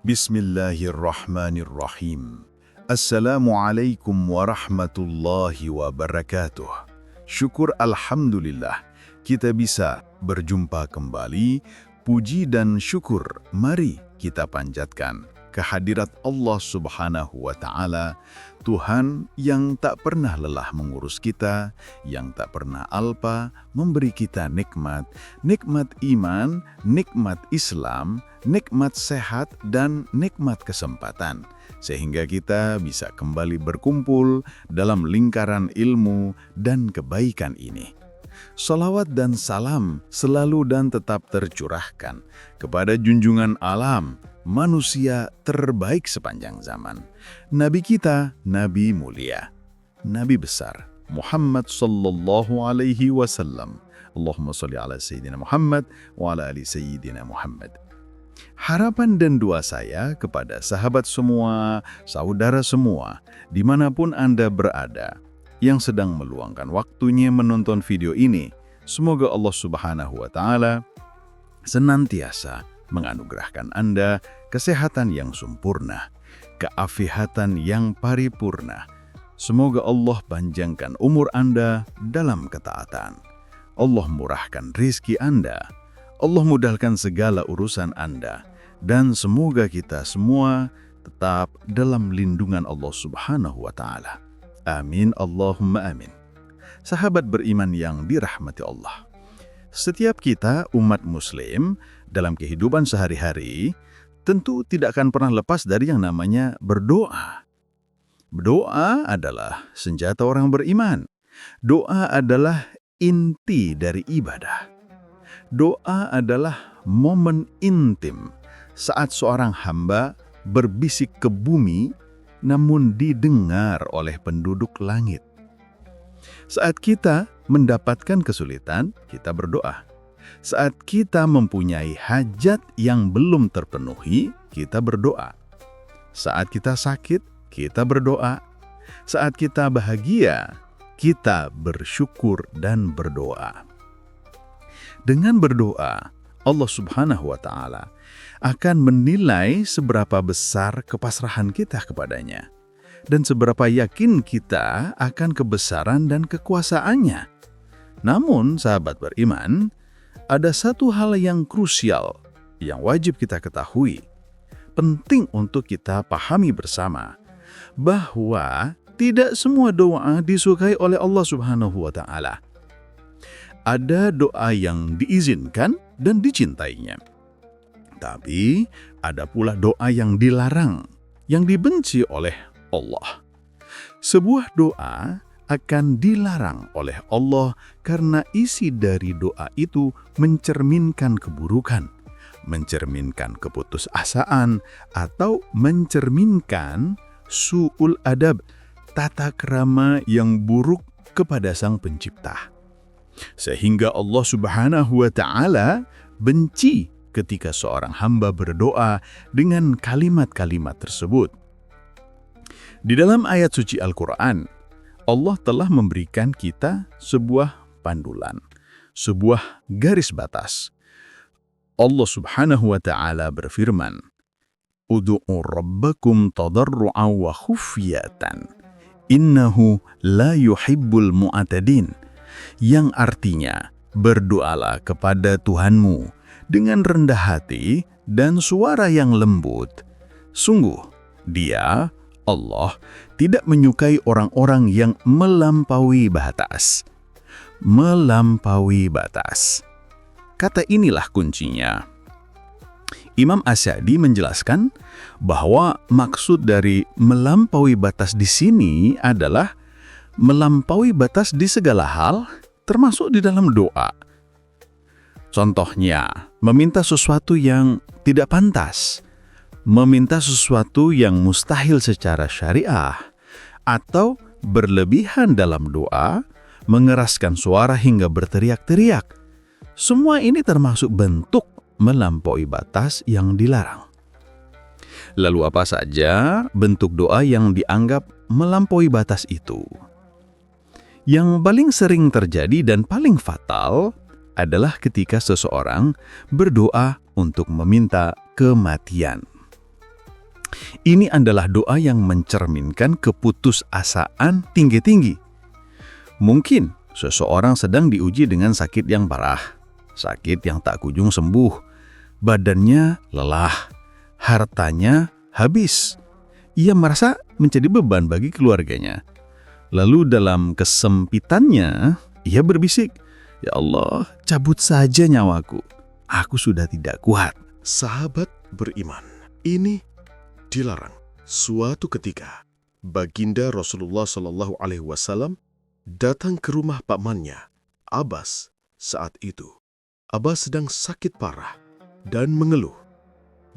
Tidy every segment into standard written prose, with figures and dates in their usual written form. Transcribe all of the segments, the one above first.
Bismillahirrahmanirrahim. Assalamualaikum warahmatullahi wabarakatuh. Syukur Alhamdulillah kita bisa berjumpa kembali. Puji dan syukur mari kita panjatkan kehadirat Allah Subhanahu wa Ta'ala, Tuhan yang tak pernah lelah mengurus kita, yang tak pernah alpa memberi kita nikmat iman, nikmat Islam, nikmat sehat, dan nikmat kesempatan, sehingga kita bisa kembali berkumpul dalam lingkaran ilmu dan kebaikan ini. Salawat dan salam selalu dan tetap tercurahkan kepada junjungan alam, manusia terbaik sepanjang zaman. Nabi kita, Nabi mulia, Nabi besar, Muhammad sallallahu alaihi wasallam. Allahumma sholli ala Sayyidina Muhammad wa ala ali Sayyidina Muhammad. Harapan dan doa saya kepada sahabat semua, saudara semua, dimanapun Anda berada, yang sedang meluangkan waktunya menonton video ini, semoga Allah Subhanahu wa Ta'ala senantiasa menganugerahkan Anda kesehatan yang sempurna, keafihatan yang paripurna. Semoga Allah panjangkan umur Anda dalam ketaatan. Allah murahkan rizki Anda. Allah mudahkan segala urusan Anda. Dan semoga kita semua tetap dalam lindungan Allah Subhanahu wa Ta'ala. Amin, Allahumma amin. Sahabat beriman yang dirahmati Allah. Setiap kita umat muslim dalam kehidupan sehari-hari tentu tidak akan pernah lepas dari yang namanya berdoa. Doa adalah senjata orang beriman. Doa adalah inti dari ibadah. Doa adalah momen intim saat seorang hamba berbisik ke bumi namun didengar oleh penduduk langit. Saat kita mendapatkan kesulitan, kita berdoa. Saat kita mempunyai hajat yang belum terpenuhi, kita berdoa. Saat kita sakit, kita berdoa. Saat kita bahagia, kita bersyukur dan berdoa. Dengan berdoa, Allah Subhanahu wa Ta'ala akan menilai seberapa besar kepasrahan kita kepadanya dan seberapa yakin kita akan kebesaran dan kekuasaannya. Namun, sahabat beriman, ada satu hal yang krusial yang wajib kita ketahui, penting untuk kita pahami bersama, bahwa tidak semua doa disukai oleh Allah Subhanahu wa Ta'ala. Ada doa yang diizinkan dan dicintainya. Tapi ada pula doa yang dilarang, yang dibenci oleh Allah. Sebuah doa akan dilarang oleh Allah karena isi dari doa itu mencerminkan keburukan, mencerminkan keputusasaan, atau mencerminkan su'ul adab, tata krama yang buruk kepada Sang Pencipta. Sehingga Allah Subhanahu wa Ta'ala benci ketika seorang hamba berdoa dengan kalimat-kalimat tersebut. Di dalam ayat suci Al-Quran, Allah telah memberikan kita sebuah pandulan, sebuah garis batas. Allah Subhanahu wa Ta'ala berfirman, "Udu'u rabbakum tadarru'an wa khufyatan, innahu la yuhibbul mu'tadin." Yang artinya, berdoalah kepada Tuhanmu dengan rendah hati dan suara yang lembut. Sungguh, Dia, Allah, tidak menyukai orang-orang yang melampaui batas. Melampaui batas. Kata inilah kuncinya. Imam As-Sa'di menjelaskan bahwa maksud dari melampaui batas di sini adalah melampaui batas di segala hal, termasuk di dalam doa. Contohnya, meminta sesuatu yang tidak pantas, meminta sesuatu yang mustahil secara syariah, atau berlebihan dalam doa, mengeraskan suara hingga berteriak-teriak. Semua ini termasuk bentuk melampaui batas yang dilarang. Lalu apa saja bentuk doa yang dianggap melampaui batas itu? Yang paling sering terjadi dan paling fatal adalah ketika seseorang berdoa untuk meminta kematian. Ini adalah doa yang mencerminkan keputusasaan tinggi-tinggi. Mungkin seseorang sedang diuji dengan sakit yang parah, sakit yang tak kunjung sembuh, badannya lelah, hartanya habis. Ia merasa menjadi beban bagi keluarganya. Lalu dalam kesempitannya, ia berbisik, "Ya Allah, cabut saja nyawaku. Aku sudah tidak kuat." Sahabat beriman, ini dilarang. Suatu ketika, baginda Rasulullah SAW datang ke rumah pamannya, Abbas. Saat itu, Abbas sedang sakit parah dan mengeluh.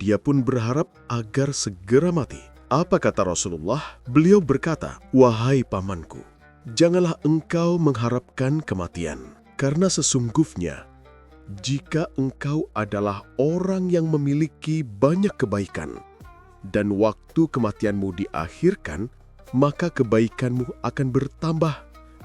Dia pun berharap agar segera mati. Apa kata Rasulullah? Beliau berkata, "Wahai pamanku, janganlah engkau mengharapkan kematian, karena sesungguhnya jika engkau adalah orang yang memiliki banyak kebaikan, dan waktu kematianmu diakhirkan, maka kebaikanmu akan bertambah,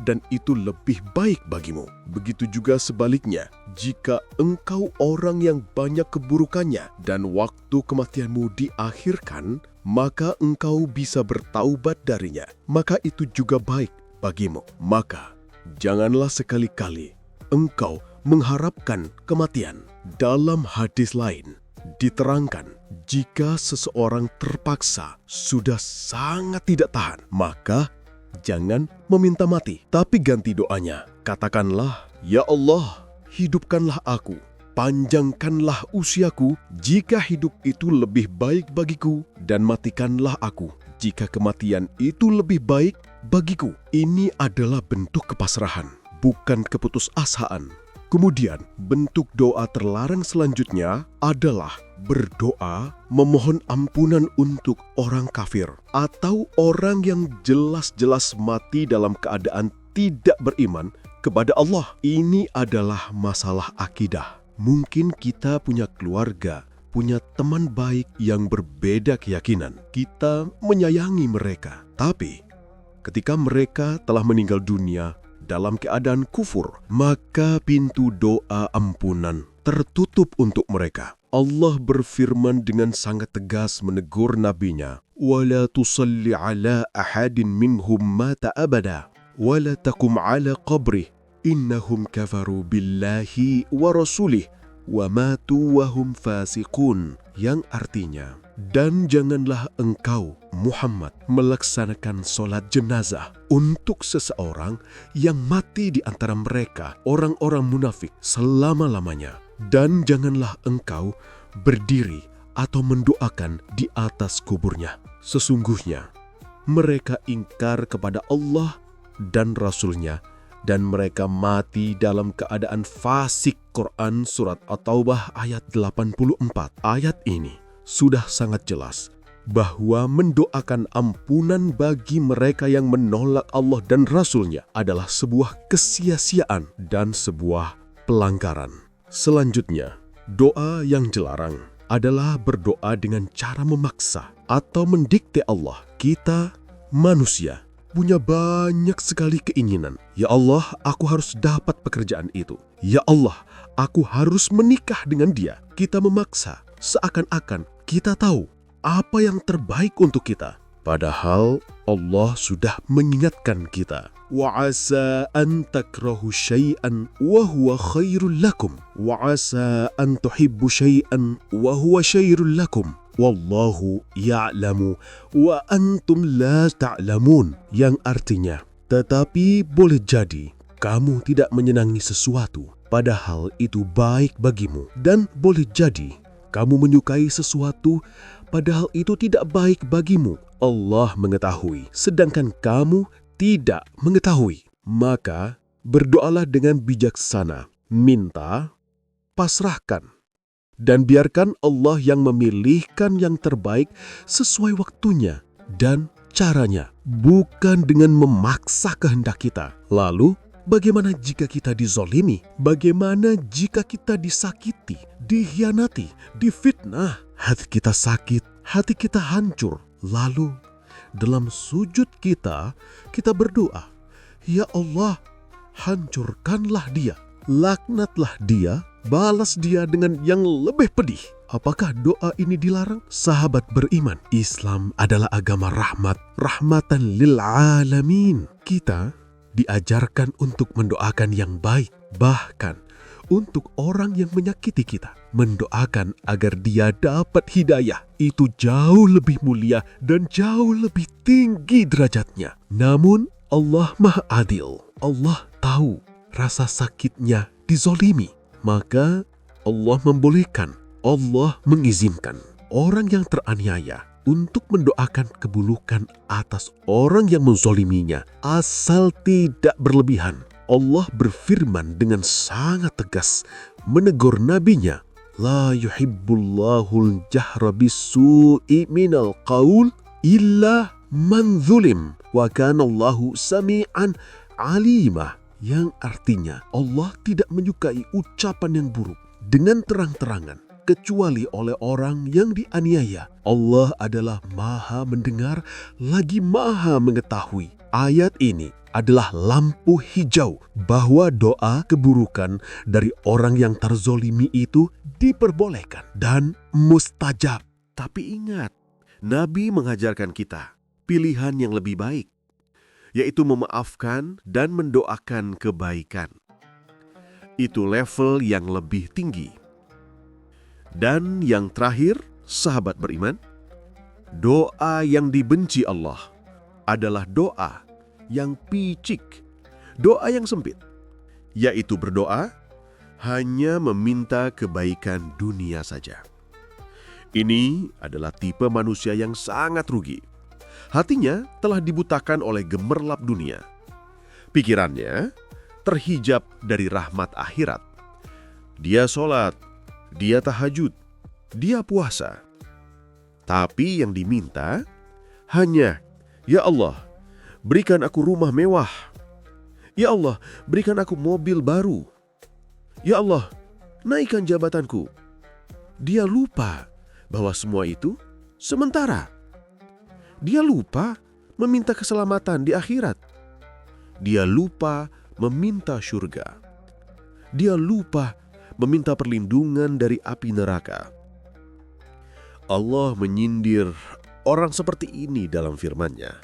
dan itu lebih baik bagimu. Begitu juga sebaliknya, jika engkau orang yang banyak keburukannya, dan waktu kematianmu diakhirkan, maka engkau bisa bertaubat darinya, maka itu juga baik bagimu. Maka, janganlah sekali-kali engkau mengharapkan kematian." Dalam hadis lain, diterangkan, jika seseorang terpaksa sudah sangat tidak tahan, maka jangan meminta mati, tapi ganti doanya. Katakanlah, "Ya Allah, hidupkanlah aku, panjangkanlah usiaku jika hidup itu lebih baik bagiku, dan matikanlah aku jika kematian itu lebih baik bagiku." Ini adalah bentuk kepasrahan, bukan keputusasaan. Kemudian, bentuk doa terlarang selanjutnya adalah berdoa memohon ampunan untuk orang kafir atau orang yang jelas-jelas mati dalam keadaan tidak beriman kepada Allah. Ini adalah masalah akidah. Mungkin kita punya keluarga, punya teman baik yang berbeda keyakinan. Kita menyayangi mereka, tapi ketika mereka telah meninggal dunia dalam keadaan kufur, maka pintu doa ampunan tertutup untuk mereka. Allah berfirman dengan sangat tegas menegur nabinya, "Wala tusalli ala ahadin minhum mata abada, wala taqum ala qabrih, innahum kafaru billahi wa rasulih, wa matu wa hum fasiqun." Yang artinya, dan janganlah engkau, Muhammad, melaksanakan sholat jenazah untuk seseorang yang mati di antara mereka, orang-orang munafik, selama-lamanya. Dan janganlah engkau berdiri atau mendoakan di atas kuburnya. Sesungguhnya, mereka ingkar kepada Allah dan Rasul-Nya, dan mereka mati dalam keadaan fasik. Quran Surat At-Taubah ayat 84. Ayat ini sudah sangat jelas bahwa mendoakan ampunan bagi mereka yang menolak Allah dan Rasul-Nya adalah sebuah kesia-siaan dan sebuah pelanggaran. Selanjutnya, doa yang dilarang adalah berdoa dengan cara memaksa atau mendikte Allah. Kita manusia punya banyak sekali keinginan. Ya Allah, aku harus dapat pekerjaan itu. Ya Allah, aku harus menikah dengan dia. Kita memaksa seakan-akan kita tahu apa yang terbaik untuk kita. Padahal Allah sudah mengingatkan kita. وَعَسَىٰ أَن تَكْرَهُوا شَيْئًا وَهُوَ خَيْرٌ لَكُمْ وَعَسَىٰ أَن تُحِبُّوا شَيْئًا وَهُوَ شَرٌّ لَكُمْ وَاللَّهُ يَعْلَمُ وَأَنْتُمْ لَا تَعْلَمُونَ. Yang artinya, tetapi boleh jadi kamu tidak menyenangi sesuatu, padahal itu baik bagimu. Dan boleh jadi kamu menyukai sesuatu, padahal itu tidak baik bagimu. Allah mengetahui, sedangkan kamu tidak mengetahui. Maka berdoalah dengan bijaksana, minta, pasrahkan, dan biarkan Allah yang memilihkan yang terbaik sesuai waktunya dan caranya, bukan dengan memaksa kehendak kita. Lalu, bagaimana jika kita dizolimi? Bagaimana jika kita disakiti, dikhianati, difitnah? Hati kita sakit, hati kita hancur. Lalu, dalam sujud kita berdoa, "Ya Allah, hancurkanlah dia." laknatlah dia, balas dia dengan yang lebih pedih. Apakah doa ini dilarang? Sahabat beriman, Islam adalah agama rahmat, rahmatan lil alamin. Kita diajarkan untuk mendoakan yang baik, bahkan untuk orang yang menyakiti kita. Mendoakan agar dia dapat hidayah itu jauh lebih mulia dan jauh lebih tinggi derajatnya. Namun Allah Maha Adil. Allah tahu rasa sakitnya dizolimi. Maka Allah membolehkan, Allah mengizinkan orang yang teraniaya untuk mendoakan keburukan atas orang yang menzoliminya, asal tidak berlebihan. Allah berfirman dengan sangat tegas menegur nabinya, La yuhibbullahul jahra bisu'i minal qaul illa man zulim wa kanallahu sami'an alimah. Yang artinya Allah tidak menyukai ucapan yang buruk dengan terang-terangan kecuali oleh orang yang dianiaya. Allah adalah Maha mendengar lagi Maha mengetahui. Ayat ini adalah lampu hijau bahwa doa keburukan dari orang yang terzolimi itu diperbolehkan dan mustajab. Tapi ingat, Nabi mengajarkan kita pilihan yang lebih baik, yaitu memaafkan dan mendoakan kebaikan. Itu level yang lebih tinggi. Dan yang terakhir, sahabat beriman, doa yang dibenci Allah adalah doa yang picik, doa yang sempit, yaitu berdoa hanya meminta kebaikan dunia saja. Ini adalah tipe manusia yang sangat rugi. Hatinya telah dibutakan oleh gemerlap dunia. Pikirannya terhijab dari rahmat akhirat. Dia sholat, dia tahajud, dia puasa. Tapi yang diminta hanya, Ya Allah, berikan aku rumah mewah. Ya Allah, berikan aku mobil baru. Ya Allah, naikkan jabatanku. Dia lupa bahwa semua itu sementara. Dia lupa meminta keselamatan di akhirat. Dia lupa meminta surga. Dia lupa meminta perlindungan dari api neraka. Allah menyindir orang seperti ini dalam firman-Nya.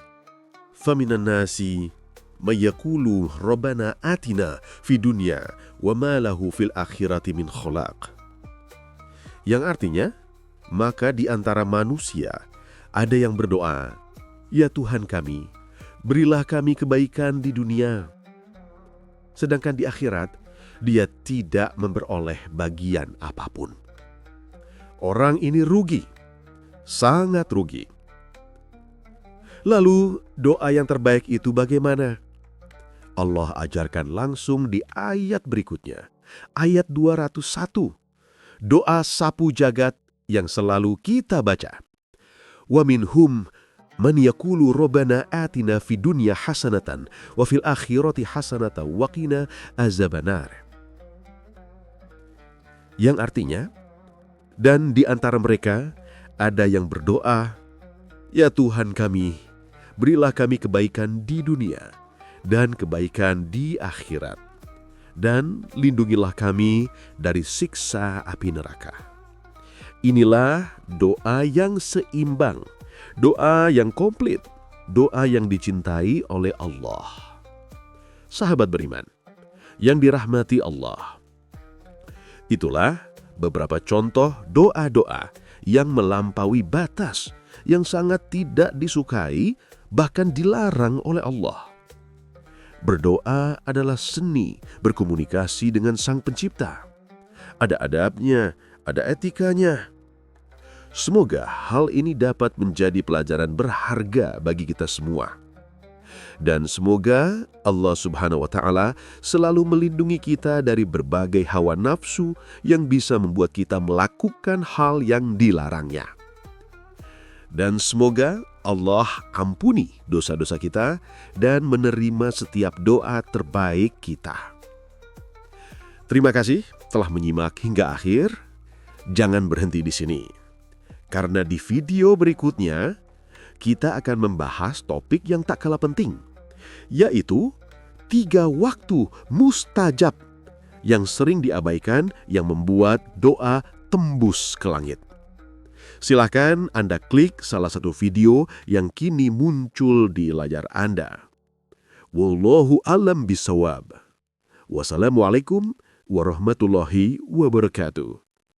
Faminan nasi mayaqulu rabbana atina fid dunya wa ma lahu fil akhirati min khalaq. Yang artinya, maka di antara manusia ada yang berdoa, Ya Tuhan kami, berilah kami kebaikan di dunia. Sedangkan di akhirat, dia tidak memperoleh bagian apapun. Orang ini rugi, sangat rugi. Lalu doa yang terbaik itu bagaimana? Allah ajarkan langsung di ayat berikutnya, ayat 201. Doa sapu jagat yang selalu kita baca. Wa minhum man yaqulu rabbana atina fid dunya hasanatan wa fil akhirati hasanatan wa qina azabannar. Yang artinya, dan di antara mereka ada yang berdoa, Ya Tuhan kami, berilah kami kebaikan di dunia dan kebaikan di akhirat, dan lindungilah kami dari siksa api neraka. Inilah doa yang seimbang, doa yang komplit, doa yang dicintai oleh Allah. Sahabat beriman yang dirahmati Allah, itulah beberapa contoh doa-doa yang melampaui batas, yang sangat tidak disukai, bahkan dilarang oleh Allah. Berdoa adalah seni berkomunikasi dengan Sang Pencipta. Ada adabnya, ada etikanya. Semoga hal ini dapat menjadi pelajaran berharga bagi kita semua. Dan semoga Allah Subhanahu wa Ta'ala selalu melindungi kita dari berbagai hawa nafsu yang bisa membuat kita melakukan hal yang dilarangnya. Dan semoga Allah ampuni dosa-dosa kita dan menerima setiap doa terbaik kita. Terima kasih telah menyimak hingga akhir. Jangan berhenti di sini, karena di video berikutnya kita akan membahas topik yang tak kalah penting, yaitu 3 waktu mustajab yang sering diabaikan yang membuat doa tembus ke langit. Silakan Anda klik salah satu video yang kini muncul di layar Anda. Wallahu a'lam bishawab. Wassalamualaikum warahmatullahi wabarakatuh.